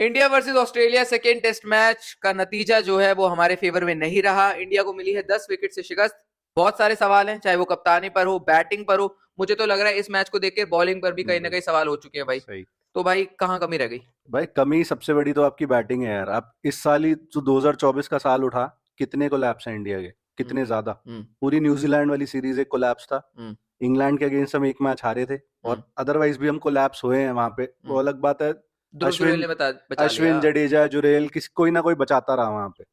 India versus Australia second test match का नतीजा जो है वो हमारे फेवर में नहीं रहा। इंडिया को मिली है 10 विकेट से शिकस्त। बहुत सारे सवाल हैं, चाहे वो कप्तानी पर हो, बैटिंग पर हो। मुझे तो लग रहा है इस मैच को देखकर बॉलिंग पर भी कहीं ना कहीं सवाल हो चुके हैं भाई। सही। तो भाई कहाँ कमी रह गई? भाई कमी सबसे बड़ी तो आपकी बैटिंग है यार। आप इस साल ही जो 2024 का साल उठा, कितने कोलैप्स हैं इंडिया के, कितने ज्यादा। हम्म पूरी न्यूजीलैंड वाली सीरीज एक कोलैप्स था। हम्म इंग्लैंड के अगेंस्ट हम एक मैच हारे थे, हम्म और अदरवाइज भी हम कोलैप्स हुए हैं वहां पे, वो हम्म। अलग बात है। ध्रुव जुरैल अश्विन ने बचा लिया। अश्विन जडेजा जुरेल किसी कोई ना कोई बचाता रहा वहां पे।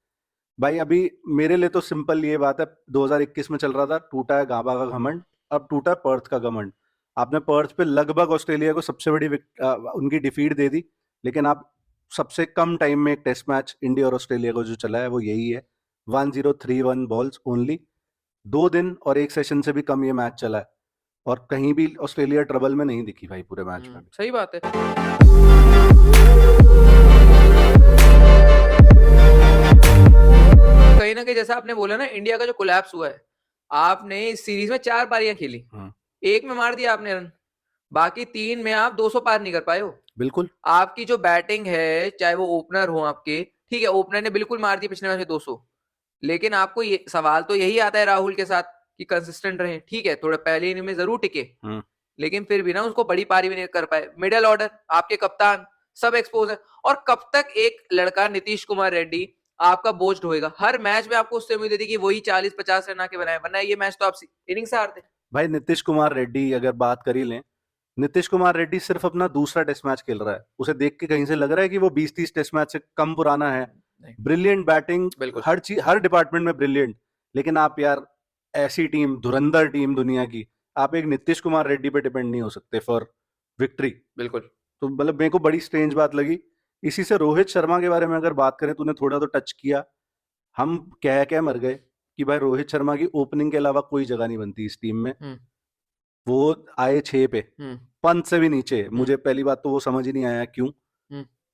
भाई अभी मेरे लिए तो सिंपल ये बात है, 2021 में चल रहा था टूटा है गाबा का घमंड, अब टूटा है पर्थ का घमंड। आपने पर्थ पे लगभग ऑस्ट्रेलिया को सबसे बड़ी उनकी डिफीट दे दी, लेकिन आप सबसे कम टाइम में एक टेस्ट मैच इंडिया और ऑस्ट्रेलिया को जो चला है वो यही है। 1031 बॉल्स ओनली, 2 दिन और एक सेशन से भी कम ये मैच चला है, और कहीं भी ऑस्ट्रेलिया ट्रबल में नहीं दिखी भाई पूरे मैच में भी। सही बात है। कहीं ना कहीं जैसा आपने बोला ना, इंडिया का जो कोलैप्स हुआ है, आपने इस सीरीज में 4 पारियां खेली, एक में मार दिया आपने रन, बाकी 3 में आप 200 पार नहीं कर पाए हो। बिल्कुल। आपकी जो बैटिंग है, चाहे वो ओपनर हो आपके, ठीक है ओपनर ने बिल्कुल मार दी पिछले मैच में 200, लेकिन आपको ये सवाल तो यही आता है राहुल के साथ कि कंसिस्टेंट रहे। ठीक है थोड़ा पहले इनिंग में जरूर टिके, लेकिन फिर भी ना उसको बड़ी पारी भी नहीं कर पाए। मिडिल ऑर्डर, आपके कप्तान सब एक्सपोज है। और कब तक एक लड़का नीतीश कुमार रेड्डी आपका बोझ ढोएगा? हर मैच में आपको उससे उम्मीद थी कि वही 40-50 रन आके बनाए, वरना ये मैच तो आप इनिंग से हारते। भाई नीतीश कुमार रेड्डी अगर बात कर ही लें, नीतीश कुमार रेड्डी सिर्फ अपना दूसरा टेस्ट मैच खेल रहा है, उसे देख के कहीं से लग रहा है कि वो 20-30 टेस्ट मैच से कम पुराना है। ब्रिलियंट बैटिंग, बिल्कुल। हर चीज हर डिपार्टमेंट में ब्रिलियंट। लेकिन आप यार, ऐसी टीम, धुरंधर टीम दुनिया की, आप एक नीतीश कुमार रेड्डी पे डिपेंड नहीं हो सकते फॉर विक्ट्री। बिल्कुल। तो मतलब मेरे को बड़ी स्ट्रेंज बात लगी। इसी से रोहित शर्मा के बारे में अगर बात करें, तूने थोड़ा तो टच किया। हम कह के मर गए कि भाई रोहित शर्मा की ओपनिंग के अलावा कोई जगह नहीं बनती इस टीम में। वो आए 6 पे, पंच से भी नीचे। मुझे पहली बात तो वो समझ ही नहीं आया क्यों।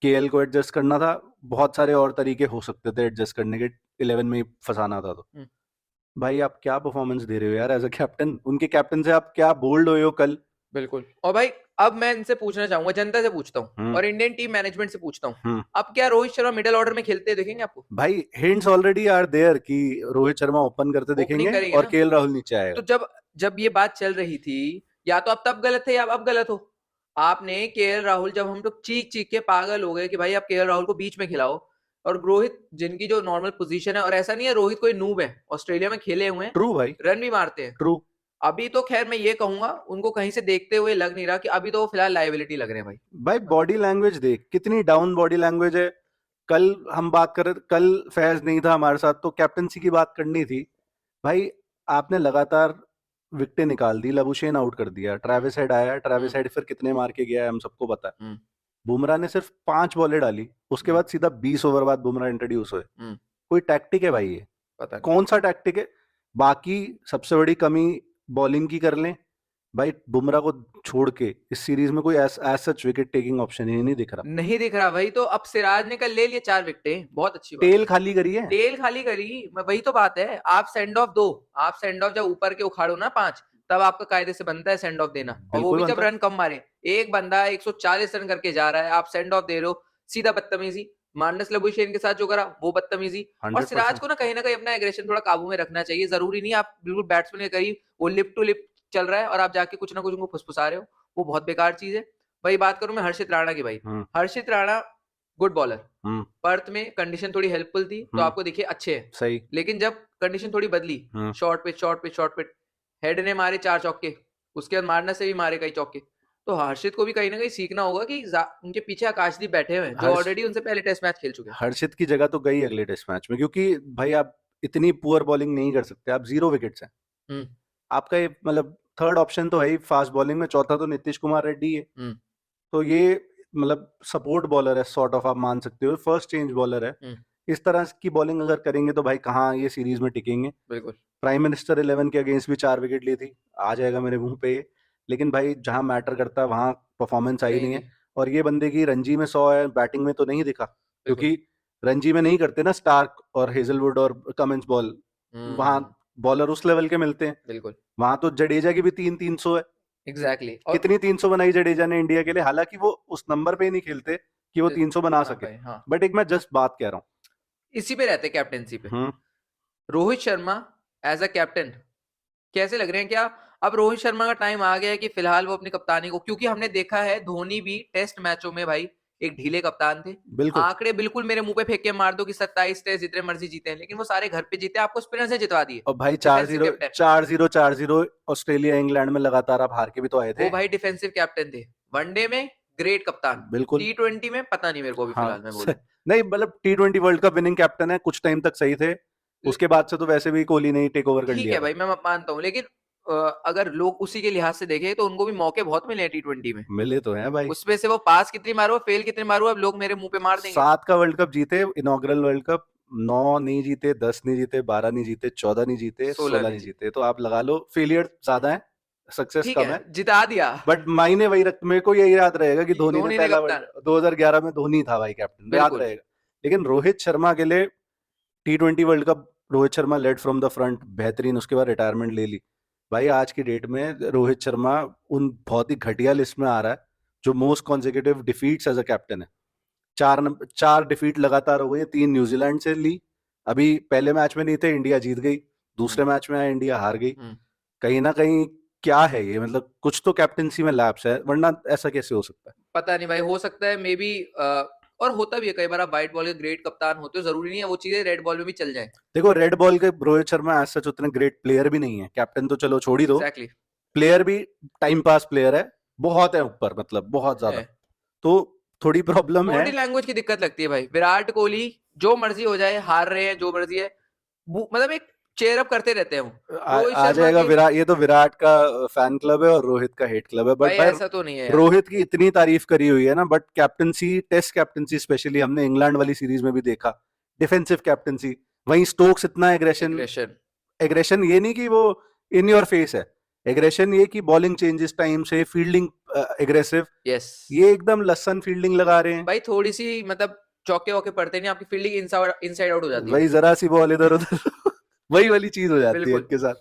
केएल को एडजस्ट करना था, बहुत सारे और तरीके हो सकते थे एडजस्ट करने के, 11 में ही फंसाना था। तो भाई आप क्या परफॉर्मेंस दे रहे हो यार एज अ कैप्टन, उनके कैप्टन से आप क्या बोल्ड हुए हो कल। बिल्कुल। और भाई अब मैं इनसे पूछना चाहूंगा, जनता से पूछता हूँ और इंडियन टीम मैनेजमेंट से पूछता हूँ, अब क्या रोहित शर्मा मिडिल ऑर्डर में खेलते देखेंगे आपको? भाई हिंट्स ऑलरेडी आर देयर कि रोहित शर्मा ओपन करते ओपनिंग दिखेंगे करेंगे और ना। केएल राहुल नीचे आएगा। तो जब जब ये बात चल रही थी, या तो आप तब गलत थे या अब गलत हो। आपने केएल राहुल, जब हम लोग चीख चीख के पागल हो गए कि भाई आप केएल राहुल को बीच में खिलाओ, और रोहित जिनकी जो नॉर्मल पोजीशन है, और ऐसा नहीं है रोहित कोई नूब है, ऑस्ट्रेलिया में खेले हुए हैं, ट्रू भाई, रन भी मारते हैं। ट्रू। अभी तो खैर मैं ये कहूंगा, उनको कहीं से देखते हुए लग नहीं रहा कि अभी तो वो फिलहाल लाइबिलिटी लग रहे हैं भाई। भाई बॉडी लैंग्वेज देख, कितनी डाउन बॉडी लैंग्वेज है। कल हम बात कर रहे, कल फैज नहीं था हमारे साथ तो कैप्टनसी की बात करनी थी। भाई आपने लगातार विकेटें निकाल दी, लबुशेन आउट कर दिया, ट्रेविस हेड आया, ट्रेविस हेड फिर कितने मार के गया है हम सबको पता है। बुमराह ने सिर्फ 5 बॉलें डाली, उसके बाद सीधा 20 ओवर बाद बुमराह इंट्रोड्यूस हुए। कोई टैक्टिक है भाई ये? पता नहीं। कौन सा टैक्टिक है? बाकी सबसे बड़ी कमी बॉलिंग की कर लें, भाई बुमराह को छोड़ के इस सीरीज में कोई as such wicket taking option ही नहीं दिख रहा। नहीं दिख रहा भाई। तो अब सिराज ने कल ले लिए 4 विकेटें, बहुत अच्छी बात। टेल खाली करी है, टेल खाली करी, मैं वही तो बात है। आप सेंड ऑफ दो, आप सेंड ऑफ जब ऊपर के उखाड़ो ना 5, तब आपका कायदे से बनता है सेंड ऑफ देना, और वो बिल्कुल भी जब बनता है। रन कम मारे। एक बंदा 140 रन करके जा रहा है, आप सेंड ऑफ दे रहे हो, सीधा बदतमीजी। मार्नस लबुशेन के साथ जो करा वो बदतमीजी। और सिराज 100%। को ना कहीं अपना एग्रेशन थोड़ा काबू में रखना चाहिए। जरूरी नहीं आप बिल्कुल बैट्समैन के करीब, वो लिप टू लिप चल रहा है और आप जाके कुछ ना कुछ उनको फुसफुसा रहे हो, वो बहुत बेकार चीज है। वही बात करूं मैं हर्षित राणा की भाई, हर्षित राणा गुड बॉलर, पर्थ में कंडीशन थोड़ी हेल्पफुल थी तो आपको देखिए अच्छे है। सही। लेकिन जब कंडीशन थोड़ी बदली, short pitch short pitch short pitch, head ने मारे 4 चौके, उसके बाद मारना से भी मारे कई चौके। तो हर्षित को भी कहीं ना कहीं सीखना होगा कि उनके पीछे आकाशदीप बैठे हुए हैं जो ऑलरेडी उनसे पहले टेस्ट मैच खेल चुके हैं। हर्षित की जगह तो गई अगले टेस्ट मैच में, क्योंकि भाई आप इतनी पुअर बॉलिंग नहीं कर सकते। आप 0 विकेट्स हैं, आपका ये मतलब थर्ड ऑप्शन तो है ही फास्ट बॉलिंग में, चौथा तो नीतीश कुमार रेड्डी है। तो ये मतलब सपोर्ट बॉलर है सॉर्ट ऑफ, आप मान सकते हो फर्स्ट चेंज बॉलर है। इस तरह की बॉलिंग अगर करेंगे तो भाई कहाँ ये सीरीज में टिकेंगे। बिल्कुल। प्राइम मिनिस्टर 11 के अगेंस्ट भी 4 विकेट ली थी, आ जाएगा मेरे मुंह पे ये। लेकिन भाई जहां मैटर करता है वहां परफॉर्मेंस आई नहीं है। और ये बंदे की रणजी में 100 है, बैटिंग में तो नहीं दिखा, क्योंकि रणजी में नहीं करते ना स्टार्क और हेजलवुड और कमिंस बॉल, वहां बॉलर उस लेवल के मिलते हैं। बिल्कुल। वहां तो जडेजा की भी 300 है। एग्जैक्टली। कितनी 300 बनाई जडेजा ने इंडिया के लिए, हालांकि वो उस नंबर पे ही नहीं खेलते कि वो 300 बना हाँ सके, भाई, हाँ बट एक मैं जस्ट बात कह रहा हूँ। इसी पे रहते कैप्टेंसी पे। Rohit Sharma as a captain कैसे लग रहे हैं? क्या अब रोहित शर्मा का टाइम आ गया है कि फिलहाल वो अपनी कप्तानी को, क्योंकि हमने देखा है धोनी भी टेस्ट मैचों में भाई एक ढीले कप्तान थे। बिल्कुल। आंकड़े बिल्कुल मेरे मुंह पे फेंक के मार दो कि 27 टेस्ट जितने मर्जी जीते हैं, लेकिन वो सारे घर पे जीते, आपको स्पिनर से जितवा दिए। और भाई डिफेंसिव 4-0 कैप्टन, 4-0 4-0 ऑस्ट्रेलिया इंग्लैंड में लगातार आप हार के भी तो आए थे। वो भाई डिफेंसिव कैप्टन थे। वनडे में ग्रेट कप्तान, बिल्कुल। T20 में पता नहीं मेरे को अभी फिलहाल मैं बोलूं। नहीं मतलब T20 world cup winning captain है, कुछ टाइम तक सही थे, उसके बाद से तो वैसे भी कोहली ने टेक ओवर कर ठीक लिया है था। भाई, मैं मानता हूँ, लेकिन अगर लोग उसी के लिहाज से देखें तो उनको भी मौके बहुत मिले हैं T20 में। मिले तो हैं भाई, उसमें से वो पास कितनी मारो, फेल कितनी मारो, अब लोग मेरे मुंह पे मार देंगे। 7 का वर्ल्ड कप जीते, इनॉग्रल वर्ल्ड कप, 9 नहीं जीते, 10 नहीं जीते, 12 नहीं जीते, 14 नहीं जीते, 16 16 नहीं जीते, तो आप लगा लो फेलियर ज्यादा है, सक्सेस ठीक कम है, है, जिता दिया। बट मायने वही रख, मेरे को यही याद रहेगा कि धोनी ने धोनी ने पहला कप्तान, 2011 में धोनी था भाई कैप्टन, याद बिल्कुल रहेगा। लेकिन रोहित शर्मा के लिए T20 world cup Rohit Sharma led from the front, बेहतरीन, उसके बाद रिटायरमेंट ले ली। भाई आज की डेट में रोहित शर्मा उन बहुत ही घटिया लिस्ट में आ रहा है जो most consecutive defeats as a captain है। 4 डिफीट लगातार हो गई है, 3 न्यूजीलैंड से ली, अभी पहले मैच में नहीं थे, इंडिया जीत गई, दूसरे मैच में आया इंडिया हार गई। कहीं ना कहीं क्या है ये, मतलब कुछ तो कैप्टनसी में लैप्स है, वरना ऐसा कैसे हो सकता है? पता नहीं भाई, हो सकता है मे बी, और होता भी है कई बार, आप व्हाइट बॉल के ग्रेट कप्तान होते हो, जरूरी नहीं है वो चीजें रेड बॉल में भी चल जाए। देखो रेड बॉल के रोहित शर्मा ऐसा उतने ग्रेट प्लेयर भी नहीं है, कैप्टन तो चलो छोड़ ही दो, एग्जैक्टली प्लेयर भी टाइम पास प्लेयर है, बहुत है ऊपर, मतलब बहुत ज्यादा, है। तो थोड़ी प्रॉब्लम है। बॉडी लैंग्वेज की दिक्कत लगती है भाई। विराट कोहली जो मर्जी हो जाए, हार रहे हैं जो मर्जी है, मतलब एक चेयर अप करते रहते हैं वो। रोहित आ शर्मा जाएगा की विराट, ये तो विराट का फैन क्लब है और रोहित का हेट क्लब है, बट भाई भाई ऐसा तो नहीं है यार। रोहित की इतनी तारीफ करी हुई है ना, but captaincy, test captaincy specially हमने इंग्लैंड वाली सीरीज में भी देखा, डिफेंसिव कैप्टनसी, वहीं स्टोक्स इतना एग्रेशन, एग्रेशन, एग्रेशन ये नहीं कि वो इन योर फेस है, एग्रेशन ये कि बॉलिंग चेंजेस टाइम से, फील्डिंग एग्रेसिव, यस ये एकदम लसन फील्डिंग लगा रहे हैं। भाई, थोड़ी सी मतलब चौके वौके पड़ते नहीं, आपकी फील्डिंग इनसाइड आउट हो जाती है। वही जरा सी बॉल इधर उधर वही वाली चीज हो जाती है बिल्कुल। इनके साथ।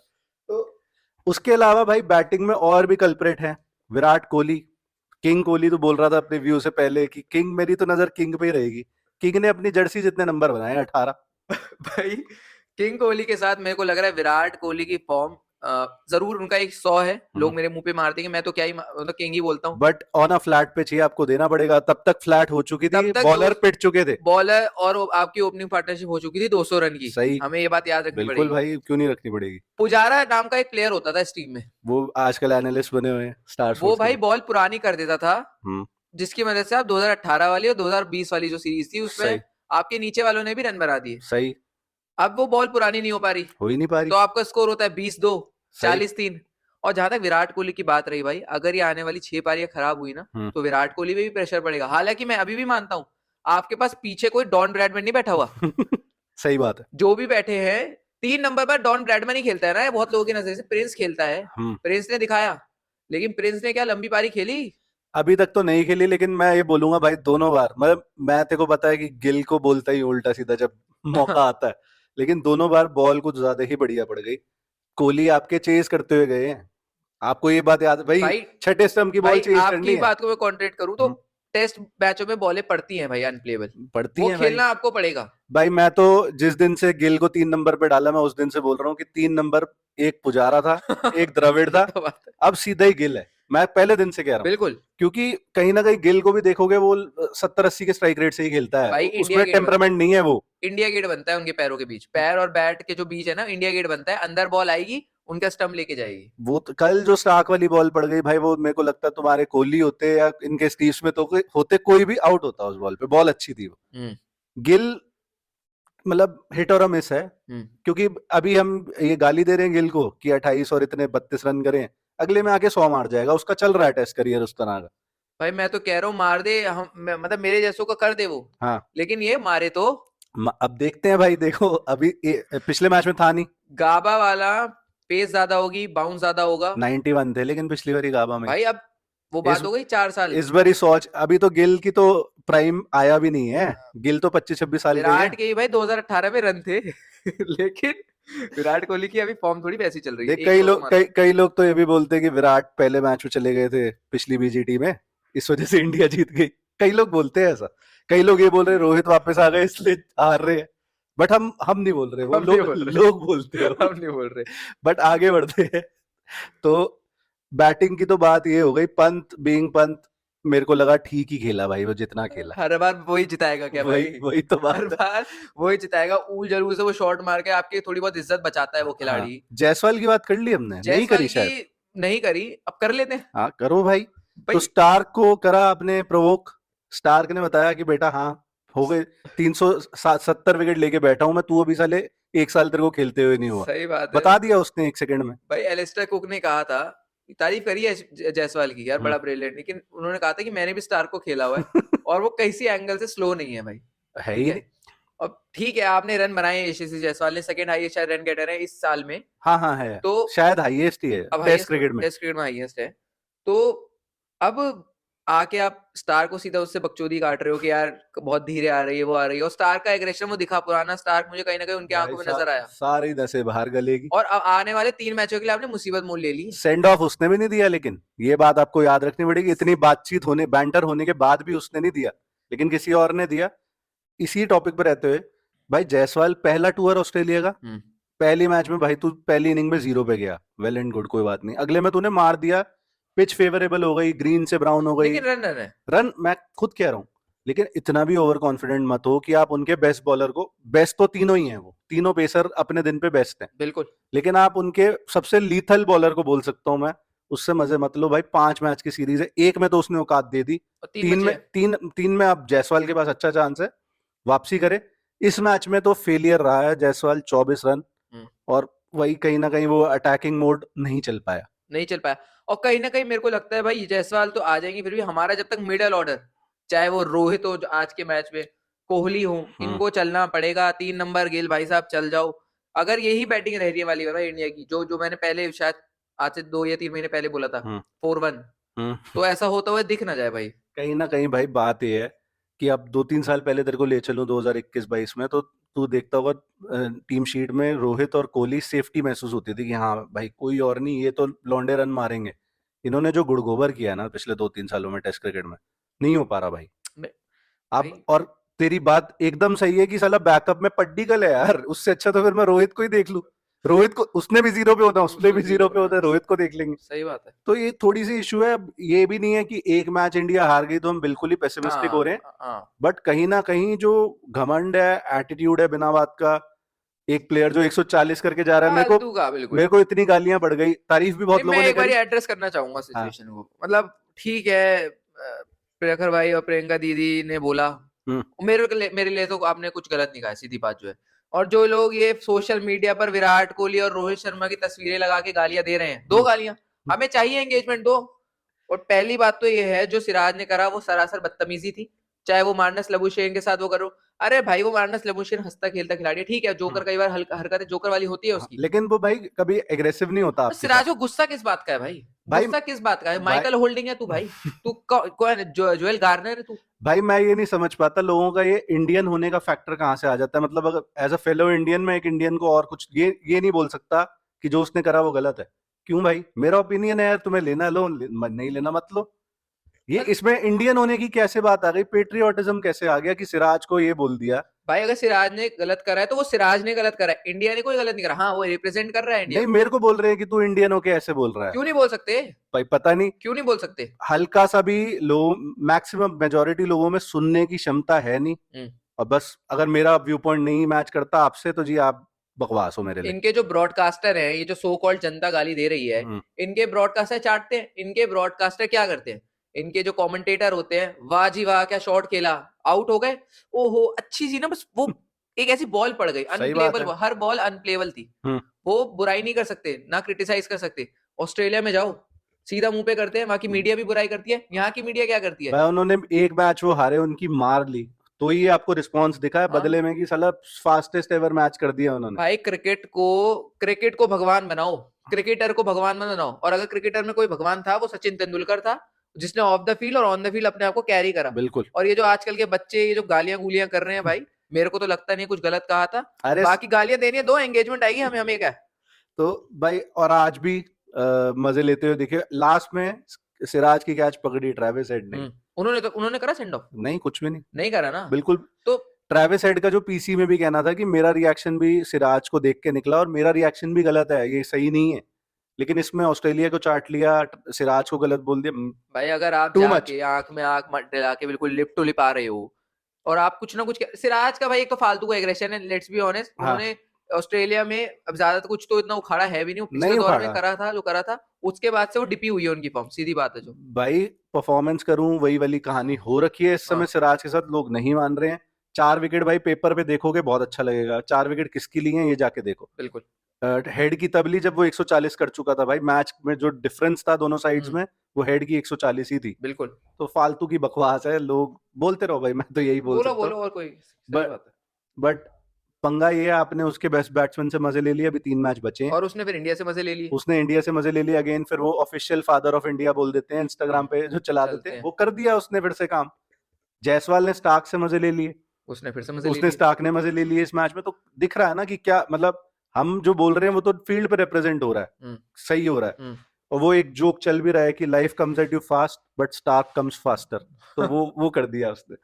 तो उसके अलावा भाई बैटिंग में और भी कल्प्रेट हैं, विराट कोहली, किंग कोहली तो बोल रहा था अपने व्यू से पहले कि किंग, मेरी तो नजर किंग पे ही रहेगी, किंग ने अपनी जर्सी जितने नंबर बनाए 18। भाई किंग कोहली के साथ मेरे को लग रहा है विराट कोहली की फॉर्म जरूर उनका एक 100 है, लोग मेरे मुंह पे मार देंगे, मैं तो क्या ही मतलब किंग ही बोलता हूँ। But on a flat pitch ही आपको देना पड़ेगा, तब तक फ्लैट हो चुकी तब थी, तक बॉलर पिट चुके थे। बॉलर और आपकी ओपनिंग पार्टनरशिप हो चुकी थी 200 रन की, सही, हमें ये बात याद रखनी बिल्कुल पड़ेगी। भाई, क्यों नहीं रखनी पड़ेगी। पुजारा नाम का एक प्लेयर होता था इस टीम में, वो आजकल एनालिस्ट बने हुए हैं स्टार वो स्पोर्ट्स के भाई लिए। बॉल पुरानी कर देता था, हम्म, जिसकी वजह से आप 2018 वाली और 2020 वाली जो सीरीज थी उसमें सही, आपके नीचे वालों ने भी रन बना दिए। सही, अब वो बॉल पुरानी नहीं हो पा रही, हो ही नहीं पा रही। तो आपका स्कोर होता है 20-2, सही। 40-3। और जहां तक विराट कोहली की बात रही भाई, अगर ये आने वाली 6 पारियां खराब हुई ना, तो विराट कोहली पे भी प्रेशर पड़ेगा। हालांकि मैं अभी भी मानता हूं, आपके पास पीछे कोई डॉन ब्रैडमैन नहीं बैठा हुआ। सही बात है। जो भी बैठे हैं, 3 नंबर पर डॉन ब्रैडमैन ही खेलता है ना, बहुत लोगों की नजर से प्रिंस खेलता है, प्रिंस ने दिखाया, लेकिन प्रिंस ने क्या लंबी पारी खेली? अभी तक तो नहीं खेली, लेकिन मैं ये बोलूंगा भाई दोनों बार, मतलब मैं तेरे को पता है कि गिल को बोलता ही उल्टा सीधा जब मौका आता है, लेकिन दोनों बार बॉल कुछ ज्यादा ही बढ़िया पड़ गई, कोहली आपके चेज करते हुए गए हैं, आपको ये बात याद भाई, भाई छठे स्टंप की बॉल भाई चेज करनी आपकी है। बात को मैं कॉन्ट्रेक्ट करूं तो टेस्ट मैचों में बॉलें पड़ती हैं भाई, अनप्लेबल, पड़ती वो है भाई। खेलना आपको पड़ेगा। भाई मैं तो जिस दिन से गिल को 3 नंबर पे डाला, मैं उस दिन से बोल रहा हूँ कि 3 नंबर, एक पुजारा था, एक द्रविड़ ये था, तो बात है, अब सीधा ही गिल है, मैं पहले दिन से कह रहा हूँ, बिल्कुल। क्योंकि कहीं ना कहीं गिल को भी देखोगे वो 70-80 के स्ट्राइक रेट से ही खेलता है, भाई इंडिया उसमें गेट टेम्परामेंट नहीं है वो। इंडिया गेट बनता है उनके पैरों के बीच, पैर और बैट के जो बीच है ना, इंडिया गेट बनता है, अंदर बॉल आएगी, उनका स्टंप लेके जाएगी। वो तो कल जो स्टार्क वाली बॉल पड़ गई भाई, वो मेरे को लगता है तुम्हारे कोहली होते या इनके स्टीव्स में तो होते, कोई भी आउट होता उस बॉल पे, बॉल अच्छी थी वो। गिल मतलब हिट और मिस है, क्योंकि अभी हम ये गाली दे रहे हैं गिल को कि 28 और इतने 32 रन करें, अगले में आके 100 मार जाएगा, उसका चल रहा है टेस्ट करियर उस तरह का। भाई मैं तो कह रहा हूँ मार दे, हम मतलब मेरे जैसों का कर दे वो, हाँ, लेकिन ये मारे तो अब देखते हैं भाई, देखो अभी पिछले मैच में था नहीं, गाबा वाला पेस ज्यादा होगी, बाउंस ज्यादा होगा 91 थे, लेकिन पिछली बारी गाबा में भाई। अब वो इस बात हो गई 4 साल। इस बारी सोच, अभी तो गिल की तो प्राइम आया भी नहीं है, गिल तो 25-26 साल के ही है। विराट के ही भाई 2018 में रन थे लेकिन विराट कोहली की अभी फॉर्म थोड़ी वैसी चल रही है, देख एक सौ तो मानो। कई लोग तो ये भी बोलते हैं कि विराट पहले मैच में चले गए थे पिछली बीजीटी में, इस वजह से इंडिया जीत गई, कई लोग बोलते हैं ऐसा, कई लोग ये बोल रहे हैं रोहित वापस आ गए इसलिए हार रहे हैं, बट हम नहीं बोल रहे, वो हम नहीं लोग बोल रहे। लोग बोलते हैं हम नहीं बोल रहे। बट आगे बढ़ते हैं। तो बैटिंग की तो बात ये हो गई, पंत बीइंग पंत मेरे को लगा ठीक ही खेला भाई, वो जितना खेला हर बार वही जिताएगा क्या वही भाई? वही तो हर बात है। बार वही जिताएगा। ऊल जरूर से वो शॉट मार के आपकी थोड़ी बहुत इज्जत बचाता है वो हाँ, खिलाड़ी। जायसवाल की बात कर ली हमने, नहीं जायसवाल करी की शायद। नहीं करी, अब कर लेते हैं हाँ करो भाई। तो भाई। स्टार्क को करा आपने प्रोवोक, स्टार्क ने बताया कि बेटा हाँ हो गए, 370 विकेट लेके बैठा हूं मैं, तू अभी साले 1 साल तेरे को खेलते हुए नहीं हुआ, सही बात है बता दिया उसने 1 सेकंड में। भाई। एलिस्टर कुक ने कहा था, तारीफ करी है जायसवाल की यार, हम्म। बड़ा ब्रिलियंट, लेकिन उन्होंने कहा था कि मैंने भी स्टार को खेला हुआ है और वो किसी एंगल से स्लो नहीं है भाई। है ठीक ही है, नहीं। अब ठीक है आपने रन बनाए, यशस्वी जायसवाल ने सेकंड हाईएस्ट शायद रन गेटर है इस साल में, हाँ हाँ है, तो शायद हाईएस्ट ही है अब टेस्ट हाईएस्ट, क्रिकेट में। टेस्ट क्रिकेट में हाईएस्ट है। तो अब आके आप स्टार को सीधा उससे बकचोदी काट रहे हो कि यार बहुत धीरे आ रही है, वो आ रही है, और स्टार का एग्रेशन वो दिखा, पुराना स्टार मुझे कहीं ना कहीं उनकी आंखों भाई में नजर आया। सारी दसे बाहर गलेगी। और अब आने वाले 3 मैचों के लिए आपने मुसीबत मोल ले ली। सेंड ऑफ उसने भी नहीं दिया, लेकिन ये बात आपको याद रखनी पड़ेगी, इतनी बातचीत होने बैंटर होने के बाद भी उसने नहीं दिया, लेकिन किसी और ने दिया। इसी टॉपिक पर रहते हुए, भाई जायसवाल पहला टूर ऑस्ट्रेलिया का, पहली मैच में भाई तू पहली इनिंग में 0 पे गया, वेल एंड गुड, कोई बात नहीं, अगले में तूने मार दिया, पिच फेवरेबल हो गई, ग्रीन से ब्राउन हो गई, लेकिन रन रन है। रन मैं खुद कह रहा हूँ, लेकिन इतना भी ओवर कॉन्फिडेंट मत हो कि आप उनके बेस्ट बॉलर को, बेस्ट तो तीनों ही हैं, वो तीनों पेसर अपने दिन पे बेस्ट हैं, बिल्कुल। लेकिन आप उनके सबसे लीथल बॉलर को बोल सकता हूं मैं, उससे मजे मत लो भाई। 5 मैच की सीरीज है, एक में तो उसने औकात दे दी, और 3 बचे हैं। तीन में अब जायसवाल के पास अच्छा चांस है वापसी करे। इस मैच में तो फेलियर रहा है जायसवाल, 24 रन, और वही कहीं ना कहीं वो अटैकिंग मोड नहीं चल पाया, नहीं चल पाया। और कहीं ना कहीं मेरे को लगता है भाई जायसवाल तो आ जाएंगे, फिर भी हमारा जब तक मिडिल ऑर्डर, चाहे वो रोहित हो जो आज के मैच में, कोहली हो, इनको चलना पड़ेगा। 3 नंबर गेल भाई साहब चल जाओ। अगर यही बैटिंग रहने वाली है भाई इंडिया की, जो जो मैंने पहले शायद आज से 2 या 3 महीने पहले बोला था, 4-1, तो ऐसा होता हुआ दिख ना जाए भाई। कहीं ना कहीं भाई बात ये है कि अब 2-3 साल पहले तेरे को ले चलूं 2021-22 में, तो तू देखता होगा टीम शीट में रोहित और कोहली सेफ्टी महसूस होती थी कि हाँ भाई कोई और नहीं, ये तो लौंडे रन मारेंगे। इन्होंने जो गुड़गोबर किया ना पिछले 2-3 सालों में टेस्ट क्रिकेट में, नहीं हो पा रहा भाई। अब भाई और तेरी बात एकदम सही है कि साला बैकअप में पड्डीकल है यार, उससे अच्छा तो फिर मैं रोहित को ही देख लूं। रोहित को, उसने भी 0 पे होता है, उसने भी 0 पे होता है, रोहित को देख लेंगे। सही बात है। तो ये थोड़ी सी इशू है। अब ये भी नहीं है कि एक मैच इंडिया हार गई तो हम बिल्कुल ही पेसिमिस्टिक हो रहे हैं, बट कहीं ना कहीं जो घमंड है, एटीट्यूड है बिना बात का, एक प्लेयर जो 140 करके जा रहा है, मेरे को इतनी गालियां बढ़ गई, तारीफ भी बहुत मैं लोगों ने एक बार करी। एड्रेस करना चाहूंगा सिचुएशन को। मतलब ठीक है, प्रखर भाई और प्रियंका दीदी ने बोला, मेरे लिए तो आपने कुछ गलत नहीं कहा, सीधी बात जो है। और जो लोग ये सोशल मीडिया पर विराट कोहली और रोहित शर्मा की तस्वीरें लगा के गालियां दे रहे हैं, 2 गालियां, हमें चाहिए एंगेजमेंट दो। और पहली बात तो ये है, जो सिराज ने करा वो सरासर बदतमीजी थी, चाहे वो मार्नस लबुशेन के साथ वो करो। अरे भाई वो मार्नस लबुशेन हंसता खेलता खिलाड़ी है, ठीक है, जोकर कई बार हरकतें जोकर वाली होती है उसकी, लेकिन वो भाई कभी एग्रेसिव नहीं होता तो आपके सिराज साथ को गुस्सा किस बात का है भाई? भाई। गुस्सा किस बात का है? भाई माइकल होल्डिंग है तू भाई? तू कौन है? जोएल गार्नर है तू? भाई मैं ये नहीं समझ पाता लोगों का, ये इंडियन होने का फैक्टर कहाँ से आ जाता है। मतलब अगर एज अ फेलो इंडियन में एक इंडियन को और कुछ ये नहीं बोल सकता कि जो उसने करा वो गलत है। क्यों भाई, मेरा ओपिनियन है यार, तुम्हें लेना लो, नहीं लेना मत लो। ये इसमें इंडियन होने की कैसे बात आ गई, पेट्रियोटिज्म कैसे आ गया कि सिराज को ये बोल दिया। भाई अगर सिराज ने गलत करा है तो वो सिराज ने गलत करा है, इंडिया ने कोई गलत नहीं करा। हाँ वो रिप्रेजेंट कर रहा है इंडिया नहीं, को। मेरे को बोल रहे हैं कि तू इंडियन होके ऐसे बोल रहा है। क्यों नहीं बोल सकते भाई पता नहीं क्यों नहीं बोल सकते? हल्का सा भी लोग, मैक्सिमम मेजोरिटी लोगों में सुनने की क्षमता है नहीं, और बस अगर मेरा व्यू पॉइंट नहीं मैच करता आपसे तो जी आप बकवास हो मेरे लिए। इनके जो ब्रॉडकास्टर हैं, ये जो सो कॉल्ड जनता गाली दे रही है, इनके ब्रॉडकास्टर चाटते हैं। इनके ब्रॉडकास्टर क्या करते हैं, इनके जो कमेंटेटर होते हैं, वाह जी वाह क्या शॉट खेला, आउट हो गए, ओहो अच्छी सी ना, बस वो एक ऐसी बॉल पड़ गई सही बात अनप्लेबल, है। हर बॉल अनप्लेबल थी, वो बुराई नहीं कर सकते, ना क्रिटिसाइज कर सकते। ऑस्ट्रेलिया में जाओ, सीधा मुंह पे करते हैं, वहां की मीडिया भी बुराई करती है, यहाँ की मीडिया क्या करती है? भाई उन्होंने एक मैच वो हारे, उनकी मार ली, तो ये आपको रिस्पांस दिखा है बदले में कि साला फास्टेस्ट एवर मैच कर दिया उन्होंने। भाई क्रिकेट को भगवान बनाओ, क्रिकेटर को भगवान मत बनाओ। और अगर क्रिकेटर में कोई भगवान था वो सचिन तेंदुलकर था, जिसने ऑफ द फील्ड और ऑन द फील्ड अपने आप को कैरी करा। बिल्कुल। और ये जो आजकल के बच्चे ये जो गालियां गुलियां कर रहे हैं भाई, मेरे को तो लगता नहीं कुछ गलत कहा था। अरे बाकी गालियां देनी है, 2 एंगेजमेंट आएगी हमें क्या। तो भाई और आज भी मजे लेते हुए दिखे लास्ट में, सिराज की कैच पकड़ी ट्रेविस हेड ने, उन्होंने करा सेंड ऑफ? नहीं कुछ भी नहीं नहीं करा ना। बिल्कुल। तो ट्रेविस हेड का जो पीसी में भी कहना था कि मेरा रिएक्शन भी सिराज को देख के निकला और मेरा रिएक्शन भी गलत है, ये सही नहीं है, लेकिन इसमें ऑस्ट्रेलिया को चाट लिया, सिराज को गलत बोल दिया। भाई अगर आप Too जाके आंख में आंख डला के बिल्कुल लिप टू लिप आ रहे हो और आप कुछ ना कुछ, सिराज का भाई एक तो फालतू का एग्रेशन है, लेट्स बी ऑनेस्ट। हाँ। उन्होंने ऑस्ट्रेलिया में अब ज्यादा तो कुछ तो इतना उखाड़ा है भी नहीं, पिछले नहीं दौर में उखाड़ा। करा था जो करा था, उसके बाद से वो डिपी हुई है उनकी फॉर्म, सीधी बात है जो। भाई परफॉर्मेंस करूं वही वाली कहानी हो रखी है इस समय हाँ। सिराज के साथ, लोग नहीं मान रहे हैं। 4 विकेट भाई पेपर पे देखोगे बहुत अच्छा लगेगा, 4 विकेट किसकी ली हैं ये जाके देखो। बिल्कुल। हेड की तब ली जब वो 140 कर चुका था भाई, मैच में जो डिफरेंस था दोनों साइड्स में वो हेड की 140 ही थी। बिल्कुल। तो फालतू की बकवास है, लोग बोलते रहो भाई, मैं तो यही बोल बोलो सकता बोलो हूँ। और कोई सही बात है। बट पंगा ये है, आपने उसके बेस्ट बैट्समैन से मजे ले लिए, अभी 3 मैच बचे हैं। और उसने फिर इंडिया से मजे ले लिए। उसने इंडिया से मजे ले लिए अगेन, फिर वो ऑफिशियल फादर ऑफ इंडिया बोल देते हैं इंस्टाग्राम पे जो चला चलते देते हैं, हैं। वो कर दिया उसने फिर से काम। जायसवाल ने स्टार्क से मजे ले लिए, उसने फिर से मजे ले उसने लिए। स्टार्क ने मजे ले लिए इस मैच में। तो दिख रहा है ना कि क्या मतलब, हम जो बोल रहे हैं वो तो फील्ड पे रिप्रेजेंट हो रहा है, सही हो रहा है। और वो एक जोक चल भी रहा है कि life comes at you fast but Starc comes faster, तो वो कर दिया उसने।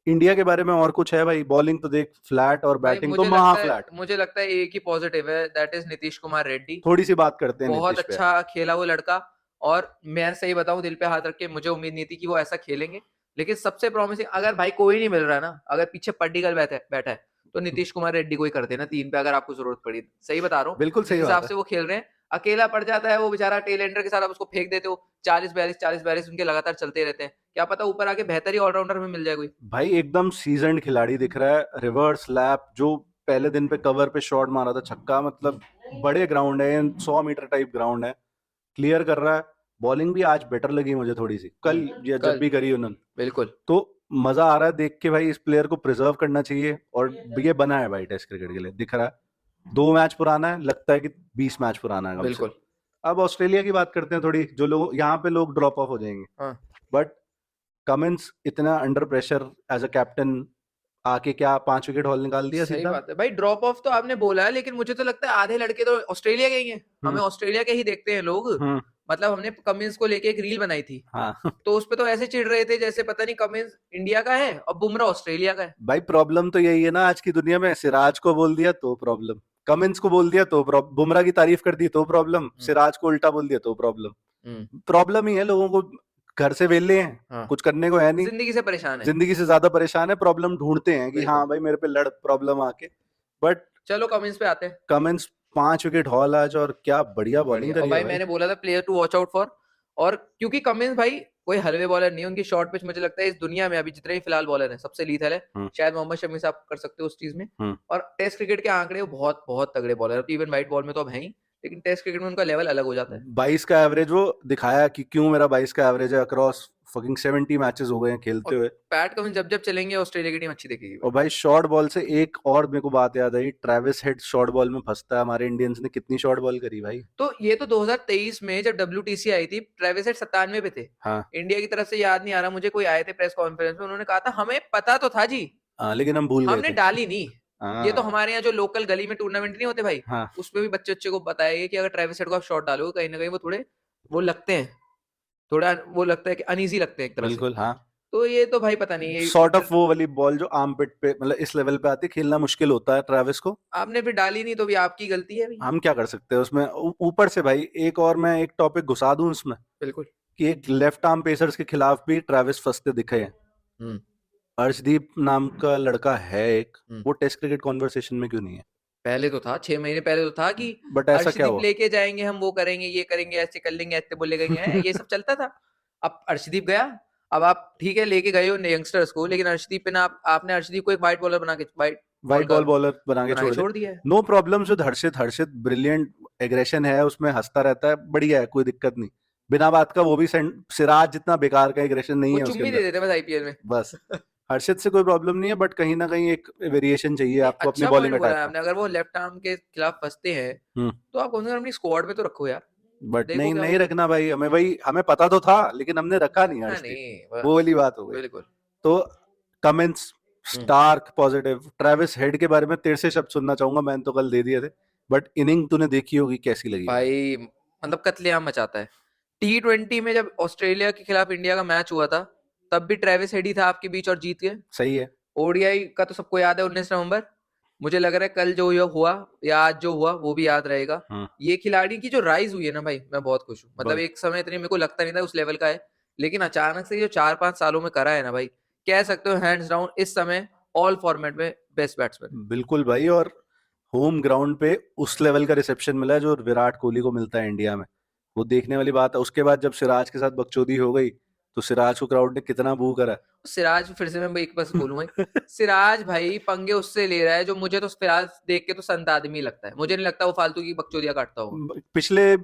इंडिया के बारे में और कुछ है भाई? बॉलिंग तो देख फ्लैट और भाई बैटिंग तो महा फ्लैट। मुझे लगता है एक ही पॉजिटिव है, दैट इज नीतीश कुमार रेड्डी। थोड़ी सी बात करते हैं बहुत नीतीश पे। अच्छा खेला वो लड़का, और मैं सही बताऊं दिल पे हाथ रख के मुझे उम्मीद नहीं थी कि वो ऐसा खेलेंगे, लेकिन सबसे प्रॉमिसिंग, अगर भाई कोई नहीं मिल रहा ना, अगर पीछे पड्डीकल बैठा है तो नीतीश कुमार रेड्डी को ही कर देना 3 पे, अगर आपको जरूरत पड़ी। सही बता रहा हूँ, बिल्कुल जिस सही हिसाब बात से है वो खेल रहे हैं, अकेला पड़ जाता है वो बेचारा टेल एंडर के साथ, आप उसको फेंक देते हो 40 42 उनके लगातार चलते रहते हैं, क्या पता ऊपर आके बेहतर ही ऑलराउंडर में मिल जाए कोई। भाई। एकदम सीजन्ड खिलाड़ी दिख रहा है। रिवर्स लैप जो पहले दिन पे कवर पे शॉट मारा था छक्का, मतलब बड़े ग्राउंड है, 100 मीटर टाइप ग्राउंड है, क्लियर कर रहा है। बॉलिंग भी आज बेटर लगी मुझे थोड़ी सी कल, या जब भी करी उन्होंने, बिल्कुल। तो मजा आ रहा है देख के भाई। इस प्लेयर को प्रिजर्व करना चाहिए, और ये बना है भाई टेस्ट क्रिकेट के लिए, दिख रहा है 2 मैच पुराना है, लगता है कि 20 मैच पुराना है कम से बिल्कुल। कम। अब ऑस्ट्रेलिया की बात करते हैं थोड़ी, जो लोग यहाँ पे लोग ड्रॉप ऑफ हो जाएंगे, हाँ। बट कमिंस इतना under pressure as a captain आके क्या 5 विकेट हॉल निकाल दिया सही सीधा। बात है भाई, ड्रॉप ऑफ तो आपने बोला है, लेकिन मुझे तो लगता है आधे लड़के तो ऑस्ट्रेलिया के ही हैं, हमें ऑस्ट्रेलिया के ही देखते हैं लोग। हम्म मतलब हमने कमिंस को लेके एक रील बनाई थी, हाँ तो उस पे तो ऐसे चिढ़ रहे थे जैसे पता नहीं कमिंस इंडिया का है और बुमराह ऑस्ट्रेलिया का है। भाई प्रॉब्लम तो यही है ना आज की दुनिया में, सिराज को बोल दिया तो प्रॉब्लम, कमिंस को बोल दिया तो प्रॉब्लम, बुमराह की तारीफ कर दी तो प्रॉब्लम, सिराज को उल्टा बोल दिया तो प्रॉब्लम। प्रॉब्लम ही है, लोगों को घर से वेले हैं, हाँ। कुछ करने को है नहीं, जिंदगी से परेशान है। जिंदगी से ज्यादा परेशान है, प्रॉब्लम ढूंढते हैं कि बिल्कुल। हाँ भाई मेरे पे लड़ प्रॉब्लम आके। बट चलो कमिंस पे आते हैं। कमिंस 5 विकेट हॉल आज, और क्या बढ़िया बॉलिंग और करी है भाई भाई। मैंने बोला था player to watch out for, और क्योंकि कमिंस भाई कोई हलवे बॉलर नहीं है, उनकी शॉर्ट पिच मुझे लगता है इस दुनिया में अभी जितने भी फिलहाल बॉलर हैं सबसे लीथल है, शायद मोहम्मद शमी साहब कर सकते हो उस चीज में। और टेस्ट क्रिकेट के आंकड़े वो बहुत बहुत तगड़े बॉलर, इवन व्हाइट बॉल में तो अब है ही, लेकिन टेस्ट क्रिकेट में उनका लेवल अलग हो जाता है। 22 का एवरेज वो दिखाया कि क्यों मेरा 22 का एवरेज है, अक्रॉस फकिंग 70 मैचेस हो गए हैं खेलते हुए। पैट कमिंस जब जब चलेंगे ऑस्ट्रेलिया की टीम अच्छी दिखेगी। और भाई शॉर्ट बॉल से एक और मेरे को बात याद आई, ट्रेविस हेड शॉर्ट बॉल में फंसता है, हमारे इंडियंस ने कितनी शॉर्ट बॉल करी भाई। तो ये तो 2023 में जब WTC आई थी, ट्रेविस हेड 97 पे थे। हाँ। इंडिया की तरफ से याद नहीं आ रहा मुझे, कोई आए थे प्रेस कॉन्फ्रेंस में, उन्होंने कहा था हमें पता तो था जी, लेकिन हम भूल गए हमने थे। डाली नहीं। ये तो हाँ। हमारे यहाँ जो लोकल गली में टूर्नामेंट नहीं होते भाई, हाँ। उसमें भी बच्चे को बताया गया कि अगर ट्रेविस हेड को आप शॉट डालोगे कहीं ना कहीं वो थोड़े वो लगते हैं, थोड़ा वो लगता है कि अनईजी लगते हैं एक तरह से। बिल्कुल हाँ। तो ये तो भाई पता नहीं, ये सॉर्ट ऑफ वो वाली बॉल जो आर्म पिट पे मतलब इस लेवल पे आती है, खेलना मुश्किल होता है ट्रेविस को। आपने फिर डाली नहीं तो भी आपकी गलती है भाई। हम क्या कर सकते हैं उसमें। ऊपर से भाई एक और मैं एक टॉपिक घुसा दूं उसमें, बिल्कुल। कि एक लेफ्ट आर्म पेसर्स के खिलाफ भी ट्रेविस फंसते दिखे हैं। अर्शदीप नाम का लड़का है एक, वो टेस्ट क्रिकेट कॉन्वर्सेशन में क्यों नहीं है? पहले तो था, 6 महीने पहले तो था कि बट ऐसा क्या अर्शदीप हुआ? लेके जाएंगे हम, वो करेंगे, ये करेंगे, ऐसे कर लेंगे, ऐसे बोलेंगे, ये सब चलता था। अब अर्शदीप गया, अब आप ठीक है लेके गए हो यंगस्टर्स को, लेकिन अर्शदीप पे ना आपने अर्शदीप को एक वाइट बॉलर बना के वाइट बॉल बॉलर बना के छोड़ दिया है। No problem with Harshit brilliant aggression है उसमें, हंसता रहता है, बढ़िया है, कोई दिक्कत नहीं, बिना बात का। वो भी सिराज जितना बेकार का एग्रेशन नहीं वो है उसके चुम्मी दे अंदर, देते बस IPL में। बस। हर्षित से कोई प्रॉब्लम नहीं है, बट कहीं ना कहीं एक वेरिएशन चाहिए आपको अपनी अच्छा बॉलिंग पॉइंट बोला अटैक है में। आपने, अगर वो लेफ्ट आर्म के खिलाफ फंसते हैं तो आप कम से कम अपनी स्क्वाड में तो रखो यार। बट देखो नहीं क्या नहीं होता है। रखना भाई, हमें वही, हमें पता तो था लेकिन हमने रखा नहीं हाँ हर्षदीप, नहीं, वो वाली बात हो गई। बिल्कुल। तो Cummins, Starc positive. Travis Head के बारे में तेरे से शब्द सुनना चाहूंगा, मैंने तो कल दे दिए थे, बट इनिंग तूने देखी होगी, कैसी लगी? भाई मतलब कत्लेआम मचाता है, T20 में जब ऑस्ट्रेलिया के खिलाफ इंडिया का मैच हुआ था, तब भी ट्रेविस हेड ही था आपके बीच और जीत गए। सही है। ओडीआई का तो सबको याद है 19 नवंबर। मुझे लग रहा है कल जो ये हुआ या आज जो हुआ वो भी याद रहेगा। ये खिलाड़ी की जो राइज हुई है ना भाई, मैं बहुत खुश हूँ। मतलब एक समय इतनी मेरे को लगता नहीं था उस लेवल का है, लेकिन अचानक से जो 4-5 सालों में करा है ना भाई, कह सकते हो हैंड्स डाउन इस समय ऑल फॉर्मेट में बेस्ट बैट्समैन। बिल्कुल भाई, और होम ग्राउंड पे उस लेवल का रिसेप्शन मिला है जो विराट कोहली को मिलता है इंडिया में, वो देखने वाली बात है। उसके बाद जब सिराज के साथ बकचोदी हो गई तो सिराज को क्राउड ने कितना बू करा। सिराज, फिर से मैं एक बस बोलूंगा, सिराज भाई पंगे उससे ले रहा है जो मुझे तो सिराज देख के तो संत आदमी लगता है। मुझे नहीं लगता वो फालतू की बकचोदियां काटता होगा। पिछले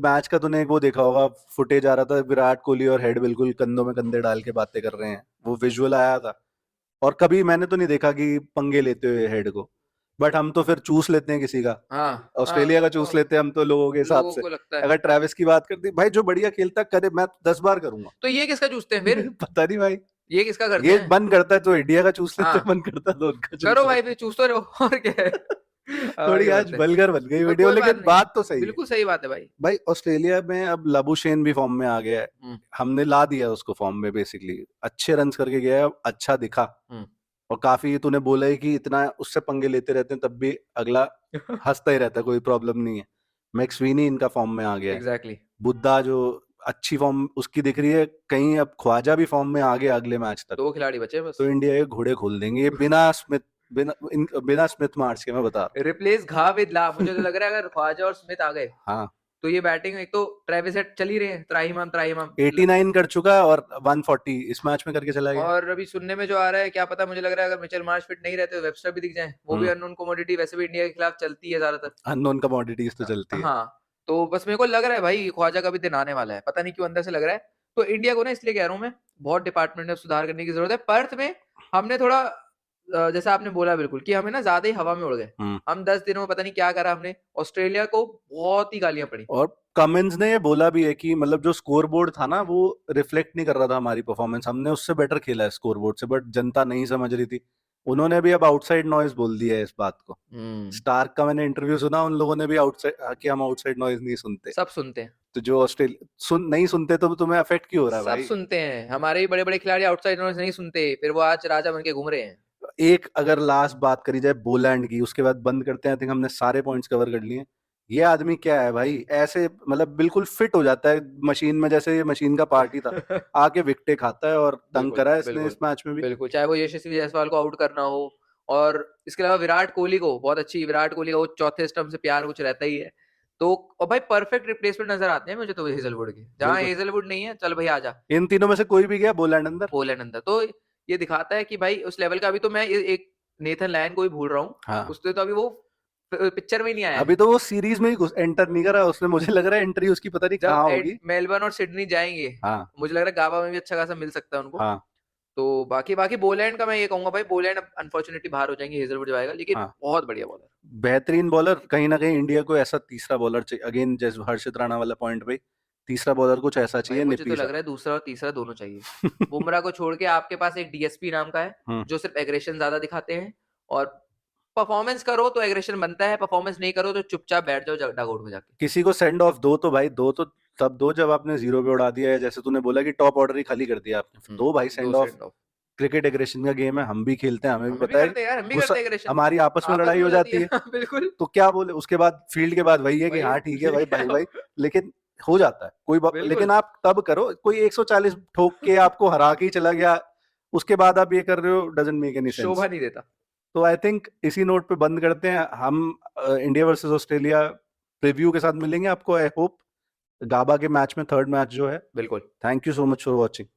मैच का तूने वो देखा होगा, फुटेज आ रहा था, विराट कोहली और हेड बिल्कुल कंधों में कंधे डाल के बातें कर रहे हैं, वो विजुअल आया था। और कभी मैंने तो नहीं देखा कि पंगे लेते हुए हेड को, बट हम तो फिर चूस लेते हैं किसी का, हाँ ऑस्ट्रेलिया का चूस लेते हैं हम तो लोगों के हिसाब लोगों से। को लगता है। अगर ट्रेविस की बात करती भाई, जो बढ़िया खेलता करे, मैं 10 बार करूंगा। तो ये किसका चूसते हैं फिर? पता नहीं भाई, ये किसका करते ये हैं? मन करता है तो इंडिया का चूस लेते हैं, हाँ मन करता है तो उनका चूस करो भाई, लेते फिर चूस तो रहो और क्या है। हैं। हाँ, थोड़ी ये आज बात है। वल्गर बन गई और वीडियो, कोई बात लेकिन नहीं, बात तो सही है। बिल्कुल सही बात है भाई। भाई ऑस्ट्रेलिया में अब लबुशेन भी फॉर्म में आ गया है, हमने ला दिया उसको फॉर्म में, बेसिकली अच्छे रन्स करके गया है, अच्छा दिखा। और काफी तूने बोला है कि इतना उससे पंगे लेते रहते हैं तब भी अगला हंसता ही रहता है, कोई प्रॉब्लम नहीं है। मैक्सवीनी इनका फॉर्म में आ गया है। एग्जैक्टली। बुद्धा जो अच्छी फॉर्म उसकी दिख रही है, कहीं अब ख्वाजा भी फॉर्म में आ गया अगले मैच तक, 2 खिलाड़ी बचे बस। तो इंडिया के घोड़े खोल देंगे ये बिना स्मिथ मार्च के, मैं बता रहा रिप्लेस घा विद ला। मुझे तो लग रहा है अगर ख्वाजा और स्मिथ आ गए हूँ। हाँ, तो ये बैटिंग, एक तो ट्रेविस हेड चल ही रहे हैं, त्राहिमाम 89 कर चुका है और 140 इस मैच में करके चला गया। और अभी सुनने में जो आ रहा है, क्या पता, मुझे लग रहा है अगर मिचेल मार्श फिट नहीं रहते तो वेबस्टर भी दिख जाए। वो भी अननोन कमोडिटी, वैसे भी इंडिया के खिलाफ चलती है ज्यादातर। अननोन कमोडिटीज तो चलती है। हाँ, तो बस मेरे को लग रहा है भाई ख्वाजा का भी दिन आने वाला है, पता नहीं क्यों अंदर से लग रहा है। तो इंडिया को ना, इसलिए कह रहा हूँ मैं, बहुत डिपार्टमेंट में सुधार करने की जरूरत है। पर्थ में हमने थोड़ा जैसा आपने बोला बिल्कुल कि हमें ना ज्यादा ही हवा में उड़ गए। हम 10 दिनों में पता नहीं क्या करा हमने, ऑस्ट्रेलिया को बहुत ही गालियां पड़ी। और कमिंस ने ये बोला भी है कि मतलब जो स्कोर बोर्ड था ना, वो रिफ्लेक्ट नहीं कर रहा था हमारी परफॉर्मेंस, हमने उससे बेटर खेला है स्कोर बोर्ड से, बट जनता नहीं समझ रही थी। उन्होंने भी अब आउटसाइड नॉइज बोल दिया है इस बात को। स्टार्क का मैंने इंटरव्यू सुना, उन लोगों ने भी आउटसाइड कि हम आउटसाइड नॉइज नहीं सुनते। सब सुनते हैं। तो जो ऑस्ट्रेलिया नहीं सुनते तो तुम्हें अफेक्ट क्यों हो रहा है सब भाई? सुनते हैं, हमारे ही बड़े बड़े खिलाड़ी आउटसाइड नॉइज नहीं सुनते, फिर वो आज राजा बन के घूम रहे हैं। एक अगर लास्ट बात करी जाए बोलैंड की, उसके बाद बंद करते हैं। आई थिंक हमने सारे पॉइंट्स कवर कर लिए। ये आदमी क्या है भाई, ऐसे मतलब बिल्कुल फिट हो जाता है मशीन में, जैसे ये मशीन का पार्ट ही था। आके विकेटें खाता है और तंग करा है इसने इस मैच में भी। बिल्कुल, चाहे वो यशस्वी जायसवाल को आउट करना हो, और इसके अलावा विराट कोहली को बहुत अच्छी, विराट कोहली का वो चौथे स्टंप से प्यार कुछ रहता ही है। तो और भाई परफेक्ट रिप्लेसमेंट नजर आते हैं मुझे तो हेजलवुड के। जहां हेजलवुड नहीं है, चल भाई आजा, इन तीनों में से कोई भी गया बोलैंड अंदर, पोलैंड अंदर। तो ये दिखाता है कि भाई उस लेवल का। अभी तो मैं एक नेथन लायन को ही भूल रहा हूँ। हाँ, उससे तो अभी वो पिक्चर में ही नहीं आया अभी तो वो सीरीज में ही एंटर नहीं करा उसने, मुझे लग रहा है एंट्री उसकी पता नहीं कहाँ होगी। जब मेलबर्न और सिडनी जाएंगे, हाँ, मुझे लग रहा है गाबा में भी अच्छा खासा मिल सकता है उनको। हाँ, तो बाकी बोलैंड का मैं ये कहूंगा भाई, बोलैंड अनफॉर्चुनेटली बाहर हो जाएंगे, हेजलवुड जाएगा, लेकिन हाँ, बहुत बढ़िया बॉलर, बेहतरीन बॉलर। कहीं ना कहीं इंडिया को ऐसा तीसरा बॉलर चाहिए, अगेन जैसे हर्षित राणा वाला पॉइंट भाई, तीसरा बॉलर कुछ ऐसा चाहिए मुझे तो निपी सा। लग रहा है दूसरा और तीसरा दोनों चाहिए। बुमराह को छोड़ के आपके पास एक डीएसपी नाम का है जो सिर्फ एग्रेशन ज्यादा दिखाते हैं, और परफॉर्मेंस करो तो एग्रेशन बनता है, परफॉर्मेंस नहीं करो तो चुपचाप बैठ जाओ डगआउट में जाके। किसी को सेंड ऑफ दो तो भाई, दो तो तब दो जब आपने जीरो पे उड़ा दिया है, जैसे तूने बोला कि टॉप ऑर्डर ही खाली कर दिया आपने, दो भाई सेंड ऑफ। क्रिकेट एग्रेशन का गेम है, हम भी खेलते हैं, हमें भी पता है यार, हम भी करते हैं एग्रेशन, हमारी आपस में लड़ाई हो जाती है। बिल्कुल। तो क्या बोले उसके बाद, फील्ड के बाद वही है कि हाँ ठीक है भाई, भाई भाई, लेकिन हो जाता है कोई लेकिन आप तब करो, कोई 140 ठोक के आपको हरा के ही चला गया, उसके बाद आप ये कर रहे हो, डजंट मेक एनी सेंस, शोभा नहीं देता। तो आई थिंक इसी नोट पे बंद करते हैं हम। इंडिया वर्सेस ऑस्ट्रेलिया प्रीव्यू के साथ मिलेंगे आपको, आई होप गाबा के मैच में, थर्ड मैच जो है। बिल्कुल। Thank you so much for watching.